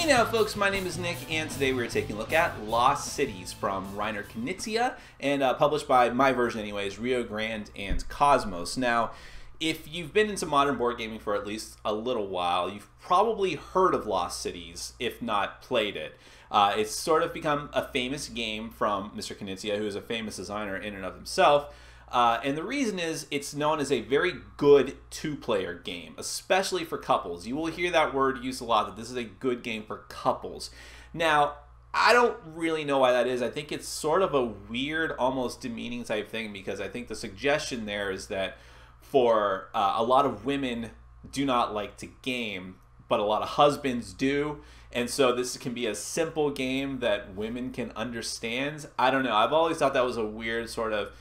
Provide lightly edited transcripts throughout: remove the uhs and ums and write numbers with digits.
Hey now folks, my name is Nick and today we're taking a look at Lost Cities from Reiner Knizia and published by my version anyways, Rio Grande and Cosmos. Now, if you've been into modern board gaming for at least a little while, you've probably heard of Lost Cities, if not played it. It's sort of become a famous game from Mr. Knizia, who is a famous designer in and of himself. And the reason is it's known as a very good two-player game, especially for couples. You will hear that word used a lot, that this is a good game for couples. Now, I don't really know why that is. I think it's sort of a weird, almost demeaning type thing, because I think the suggestion there is that for a lot of women do not like to game, but a lot of husbands do. And so this can be a simple game that women can understand. I don't know. I've always thought that was a weird sort of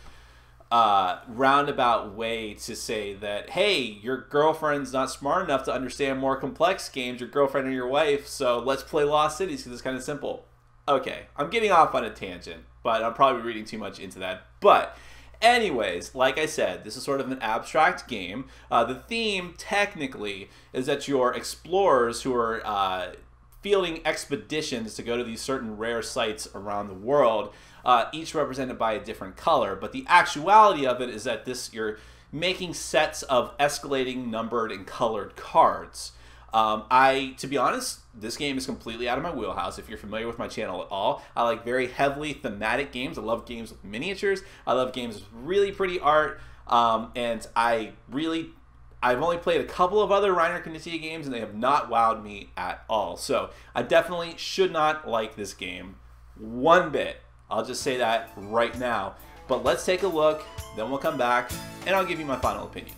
roundabout way to say that, hey, your girlfriend's not smart enough to understand more complex games, your girlfriend or your wife, so let's play Lost Cities because it's kind of simple. Okay, I'm getting off on a tangent, but I'm probably reading too much into that. But anyways, like I said, this is sort of an abstract game. The theme, technically, is that you're explorers who are fielding expeditions to go to these certain rare sites around the world, each represented by a different color. But the actuality of it is that you're making sets of escalating numbered and colored cards. To be honest, this game is completely out of my wheelhouse. If you're familiar with my channel at all, I like very heavily thematic games. I love games with miniatures. I love games with really pretty art. And I've only played a couple of other Reiner Knizia games, and they have not wowed me at all. So I definitely should not like this game one bit. I'll just say that right now. But let's take a look, then we'll come back, and I'll give you my final opinion.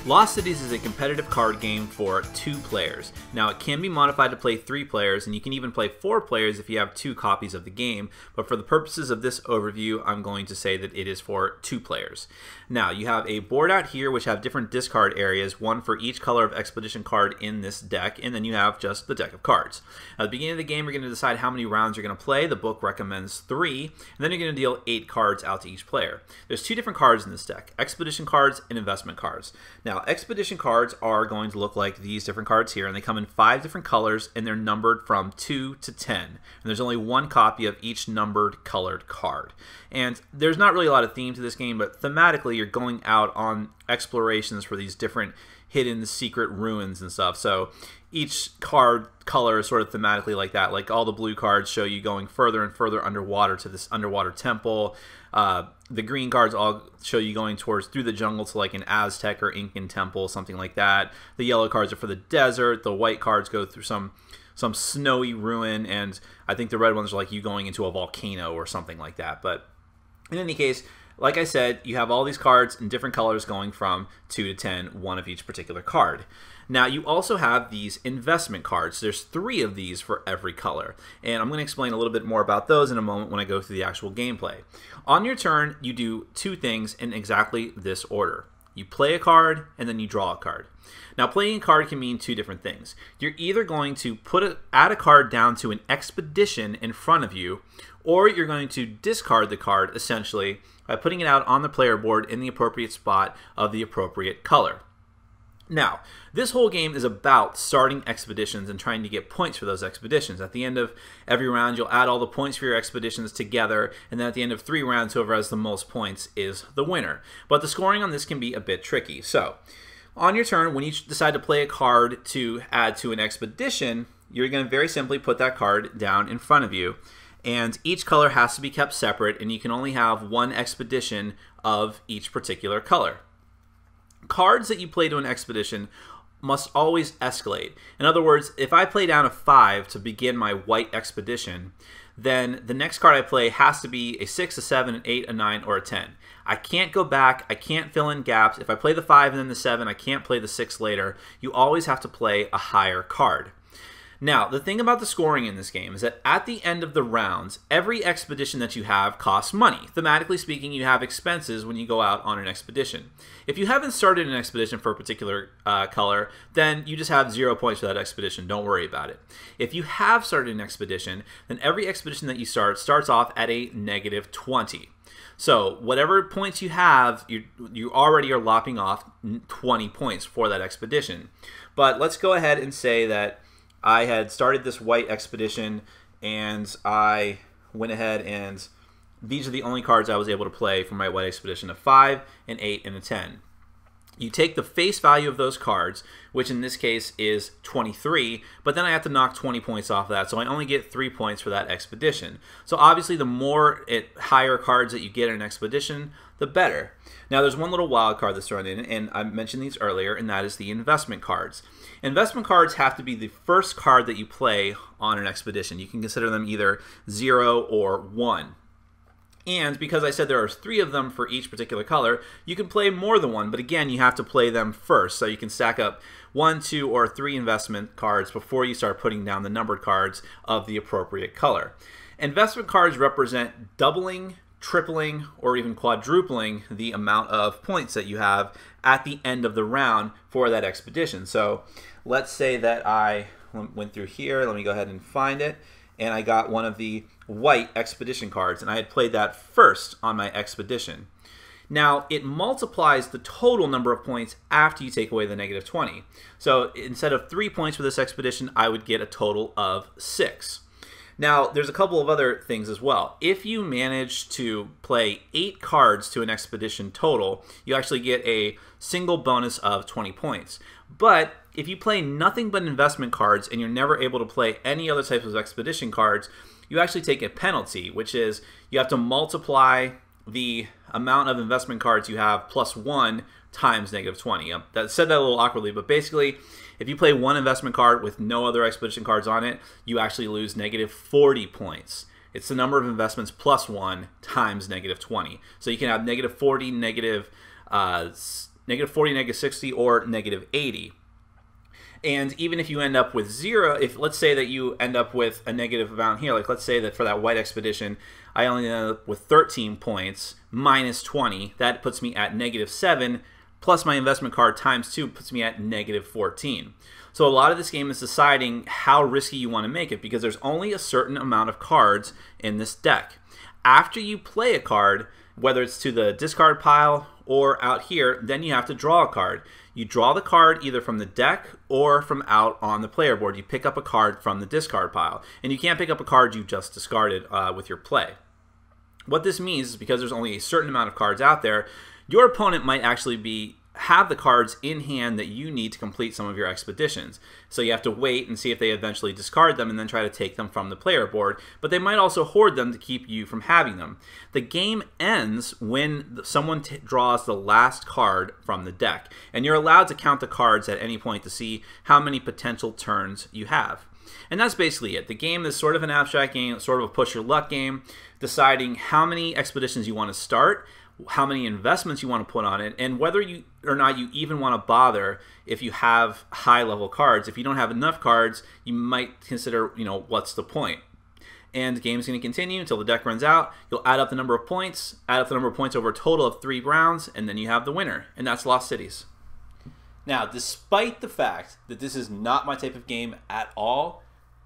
Lost Cities is a competitive card game for 2 players. Now, it can be modified to play 3 players, and you can even play 4 players if you have 2 copies of the game, but for the purposes of this overview, I'm going to say that it is for 2 players. Now, you have a board out here which have different discard areas, one for each color of expedition card in this deck, and then you have just the deck of cards. At the beginning of the game, you're going to decide how many rounds you're going to play. The book recommends 3, and then you're going to deal 8 cards out to each player. There's 2 different cards in this deck, expedition cards and investment cards. Now, expedition cards are going to look like these different cards here, and they come in 5 different colors, and they're numbered from 2 to 10. And there's only 1 copy of each numbered colored card. And there's not really a lot of theme to this game, but thematically you're going out on explorations for these different hidden secret ruins and stuff. So each card color is sort of thematically like that. Like all the blue cards show you going further and further underwater to this underwater temple. The green cards all show you going through the jungle to like an Aztec or Incan temple, something like that. The yellow cards are for the desert. The white cards go through some snowy ruin, and I think the red ones are like you going into a volcano or something like that. But in any case, like I said, you have all these cards in different colors going from 2 to 10, one of each particular card. Now, you also have these investment cards. There's 3 of these for every color, and I'm going to explain a little bit more about those in a moment when I go through the actual gameplay. On your turn, you do 2 things in exactly this order. You play a card, and then you draw a card. Now, playing a card can mean 2 different things. You're either going to add a card down to an expedition in front of you, or you're going to discard the card, essentially, by putting it out on the player board in the appropriate spot of the appropriate color. Now, this whole game is about starting expeditions and trying to get points for those expeditions. At the end of every round, you'll add all the points for your expeditions together, and then at the end of 3 rounds, whoever has the most points is the winner. But the scoring on this can be a bit tricky. So, on your turn, when you decide to play a card to add to an expedition, you're going to very simply put that card down in front of you. And each color has to be kept separate, and you can only have 1 expedition of each particular color. Cards that you play to an expedition must always escalate. In other words, if I play down a 5 to begin my white expedition, then the next card I play has to be a 6, a 7, an 8, a 9, or a 10. I can't go back. I can't fill in gaps. If I play the 5 and then the 7, I can't play the 6 later. You always have to play a higher card. Now, the thing about the scoring in this game is that at the end of the rounds, every expedition that you have costs money. Thematically speaking, you have expenses when you go out on an expedition. If you haven't started an expedition for a particular color, then you just have 0 points for that expedition. Don't worry about it. If you have started an expedition, then every expedition that you starts off at a -20. So whatever points you have, you already are lopping off 20 points for that expedition. But let's go ahead and say that I had started this white expedition and I went ahead and these are the only cards I was able to play for my white expedition: a 5, an 8, and a 10. You take the face value of those cards, which in this case is 23, but then I have to knock 20 points off that, so I only get 3 points for that expedition. So obviously the more higher cards that you get in an expedition, the better. Now there's one little wild card that's thrown in, and I mentioned these earlier, and that is the investment cards. Investment cards have to be the first card that you play on an expedition. You can consider them either 0 or 1. And because I said there are 3 of them for each particular color, you can play more than one, but again, you have to play them first. So you can stack up 1, 2, or 3 investment cards before you start putting down the numbered cards of the appropriate color. Investment cards represent doubling, tripling, or even quadrupling the amount of points that you have at the end of the round for that expedition. So let's say that I went through here. Let me go ahead and find it. And I got one of the white expedition cards, and I had played that first on my expedition. Now, it multiplies the total number of points after you take away the -20. So instead of 3 points for this expedition, I would get a total of 6. Now, there's a couple of other things as well. If you manage to play 8 cards to an expedition total, you actually get a single bonus of 20 points. But if you play nothing but investment cards and you're never able to play any other types of expedition cards, you actually take a penalty, which is you have to multiply the amount of investment cards you have plus 1 times -20. That said that a little awkwardly, but basically, if you play 1 investment card with no other expedition cards on it, you actually lose -40 points. It's the number of investments plus 1 times -20. So you can have -40, -40, -60, or -80. And even if you end up with 0, if let's say that you end up with a negative amount here, like let's say that for that white expedition, I only end up with 13 points minus 20, that puts me at -7, plus my investment card times 2 puts me at -14. So a lot of this game is deciding how risky you want to make it, because there's only a certain amount of cards in this deck. After you play a card, whether it's to the discard pile or out here, then you have to draw a card. You draw the card either from the deck or from out on the player board. You pick up a card from the discard pile, and you can't pick up a card you just discarded with your play. What this means is because there's only a certain amount of cards out there, your opponent might actually have the cards in hand that you need to complete some of your expeditions. So you have to wait and see if they eventually discard them and then try to take them from the player board, but they might also hoard them to keep you from having them. The game ends when someone draws the last card from the deck, and you're allowed to count the cards at any point to see how many potential turns you have. And that's basically it. The game is sort of an abstract game, sort of a push your luck game, deciding how many expeditions you want to start, how many investments you want to put on it, and whether you or not you even want to bother if you have high level cards. If you don't have enough cards, you might consider, what's the point? And the game's going to continue until the deck runs out. You'll add up the number of points, over a total of 3 rounds, and then you have the winner, and that's Lost Cities. Now, despite the fact that this is not my type of game at all,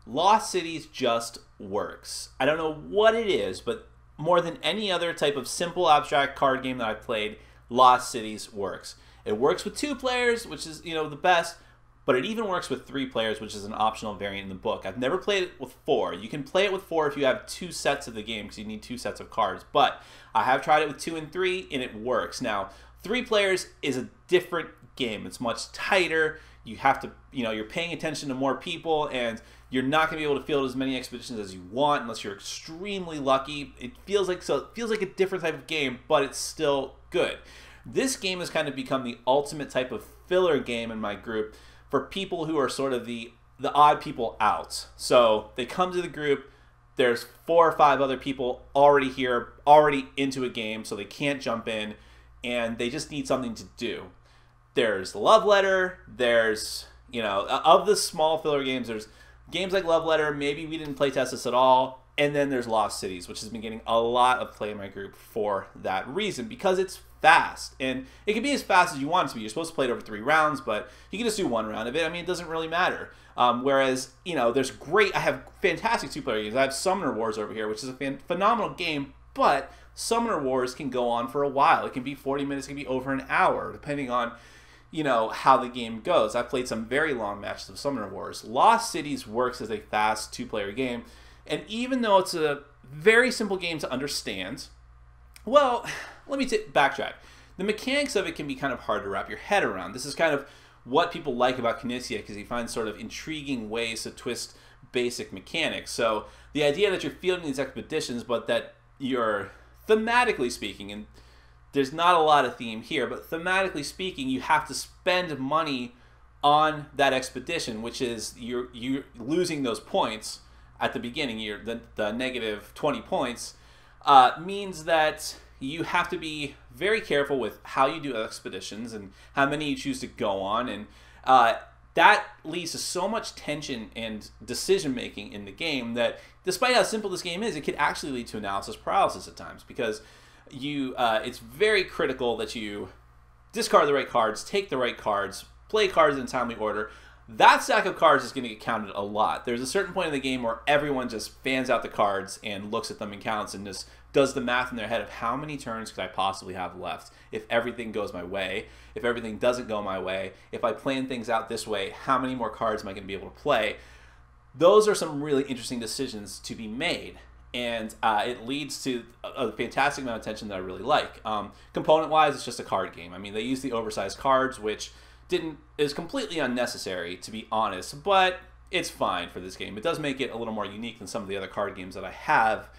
Lost Cities just works. I don't know what it is, but more than any other type of simple abstract card game that I've played, Lost Cities works. It works with 2 players, which is, the best, but it even works with 3 players, which is an optional variant in the book. I've never played it with 4. You can play it with 4 if you have 2 sets of the game, because you need 2 sets of cards, but I have tried it with 2 and 3, and it works. Now, 3 players is a different game. It's much tighter. You have to, you're paying attention to more people, and you're not going to be able to field as many expeditions as you want unless you're extremely lucky. It feels like a different type of game, but it's still good. This game has kind of become the ultimate type of filler game in my group for people who are sort of the odd people out. So they come to the group, there's 4 or 5 other people already here, already into a game, so they can't jump in, and they just need something to do. There's Love Letter, there's, of the small filler games, there's Games like Love Letter, maybe we didn't play test this at all. And then there's Lost Cities, which has been getting a lot of play in my group for that reason, because it's fast. And it can be as fast as you want it to be. You're supposed to play it over 3 rounds, but you can just do 1 round of it. I mean, it doesn't really matter. Whereas, you know, I have fantastic 2-player games. I have Summoner Wars over here, which is a phenomenal game, but Summoner Wars can go on for a while. It can be 40 minutes, it can be over an hour, depending on, you know, how the game goes. I've played some very long matches of Summoner Wars. Lost Cities works as a fast 2-player game, and even though it's a very simple game to understand, well, let me backtrack. The mechanics of it can be kind of hard to wrap your head around. This is kind of what people like about Knizia, because he finds sort of intriguing ways to twist basic mechanics. So the idea that you're fielding these expeditions, but that you're thematically speaking, and there's not a lot of theme here, but thematically speaking, you have to spend money on that expedition, which is you're losing those points at the beginning. The negative 20 points means that you have to be very careful with how you do expeditions and how many you choose to go on, and that leads to so much tension and decision making in the game that, despite how simple this game is, it could actually lead to analysis paralysis at times, because it's very critical that you discard the right cards, take the right cards, play cards in a timely order. That stack of cards is going to get counted a lot. There's a certain point in the game where everyone just fans out the cards and looks at them and counts and just does the math in their head of how many turns could I possibly have left if everything goes my way, if everything doesn't go my way, if I plan things out this way, how many more cards am I going to be able to play? Those are some really interesting decisions to be made, and it leads to a fantastic amount of tension that I really like. Component-wise, it's just a card game. I mean, they use the oversized cards, which is completely unnecessary, to be honest, but it's fine for this game. It does make it a little more unique than some of the other card games that I have,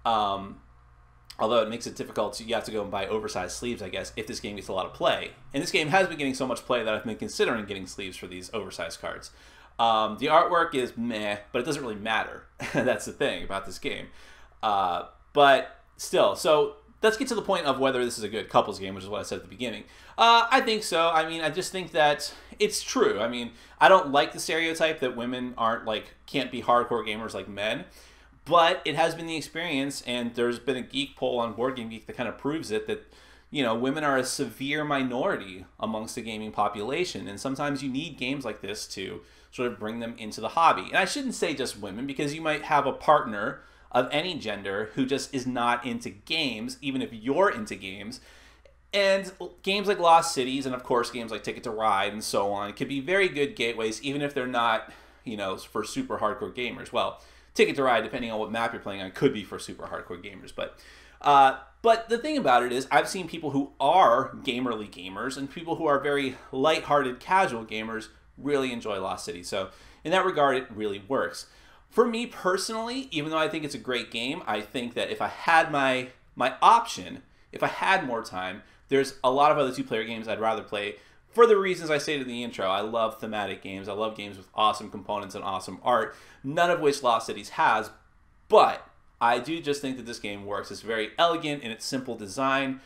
although it makes it difficult. You have to go and buy oversized sleeves, I guess, if this game gets a lot of play. And this game has been getting so much play that I've been considering getting sleeves for these oversized cards. The artwork is meh, but it doesn't really matter. That's the thing about this game. But still, so let's get to the point of whether this is a good couples game, which is what I said at the beginning. I think so. I mean, I just think that it's true. I mean, I don't like the stereotype that women can't be hardcore gamers like men, but it has been the experience, and there's been a geek poll on Board Game Geek that kind of proves it, that, you know, women are a severe minority amongst the gaming population, and sometimes you need games like this to sort of bring them into the hobby. And I shouldn't say just women, because you might have a partner of any gender who just is not into games, even if you're into games. And games like Lost Cities, and of course games like Ticket to Ride and so on, can be very good gateways, even if they're not, you know, for super hardcore gamers. Well, Ticket to Ride, depending on what map you're playing on, could be for super hardcore gamers. But the thing about it is, I've seen people who are gamerly gamers and people who are very lighthearted, casual gamers really enjoy Lost City. So in that regard, it really works. For me personally, even though I think it's a great game, I think that if I had my option, if I had more time, there's a lot of other 2-player games I'd rather play for the reasons I stated in the intro. I love thematic games. I love games with awesome components and awesome art, none of which Lost Cities has, but I do just think that this game works. It's very elegant in its simple design.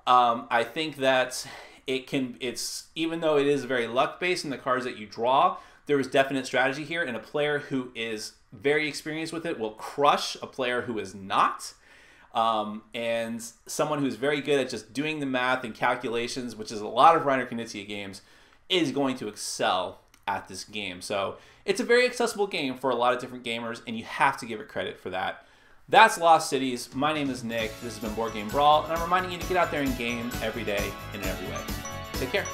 I think that it's even though it is very luck-based in the cards that you draw, there is definite strategy here, and a player who is very experienced with it will crush a player who is not. And someone who's very good at just doing the math and calculations, which is a lot of Reiner Knizia games, is going to excel at this game. So it's a very accessible game for a lot of different gamers, and you have to give it credit for that. That's Lost Cities. My name is Nick. This has been Board Game Brawl, and I'm reminding you to get out there and game every day and in every way. Take care.